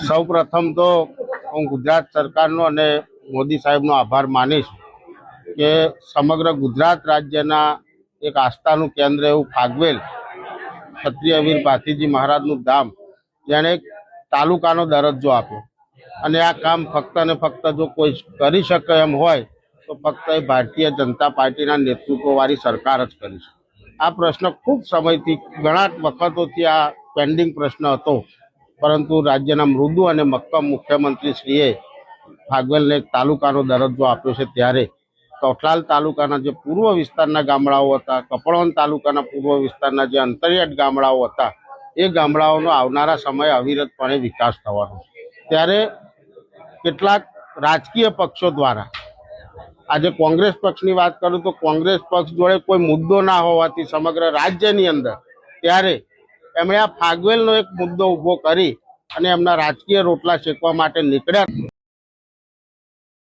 સૌ પ્રથમ તો હું ગુજરાત સરકારનો અને મોદી સાહેબનો આભાર માનીશ કે સમગ્ર ગુજરાત રાજ્યના એક આસ્થાનું કેન્દ્ર એવું ફાગવેલ ક્ષત્રિય વીર ભાથીજી મહારાજનું ધામ જેણે એક તાલુકાનો દરજ્જો આપ્યો અને આ કામ ફક્ત ને ફક્ત જો કોઈ કરી શકે એમ હોય તો ફક્ત એ ભારતીય જનતા પાર્ટીના નેતૃત્વવાળી સરકાર જ કરી શકે। આ પ્રશ્ન ખૂબ સમયથી ઘણા વખતોથી આ પેન્ડિંગ પ્રશ્ન હતો, પરંતુ રાજ્યના મૃદુ અને મક્કમ મુખ્યમંત્રીશ્રીએ ફાગવેલને એક તાલુકાનો દરજ્જો આપ્યો છે। ત્યારે કૌઠલાલ તાલુકાના જે પૂર્વ વિસ્તારના ગામડાઓ હતા, કપડવંજ તાલુકાના પૂર્વ વિસ્તારના જે અંતરિયાળ ગામડાઓ હતા, એ ગામડાઓનો આવનારા સમયે અવિરતપણે વિકાસ થવાનો છે। ત્યારે કેટલાક રાજકીય પક્ષો દ્વારા આજે કોંગ્રેસ પક્ષની વાત કરું તો કોંગ્રેસ પક્ષ જોડે કોઈ મુદ્દો ના હોવાથી સમગ્ર રાજ્યની અંદર ત્યારે એમણે આ ફાગવેલનો એક મુદ્દો ઊભો કરી અને એમના રાજકીય રોટલા શેકવા માટે નીકળ્યા।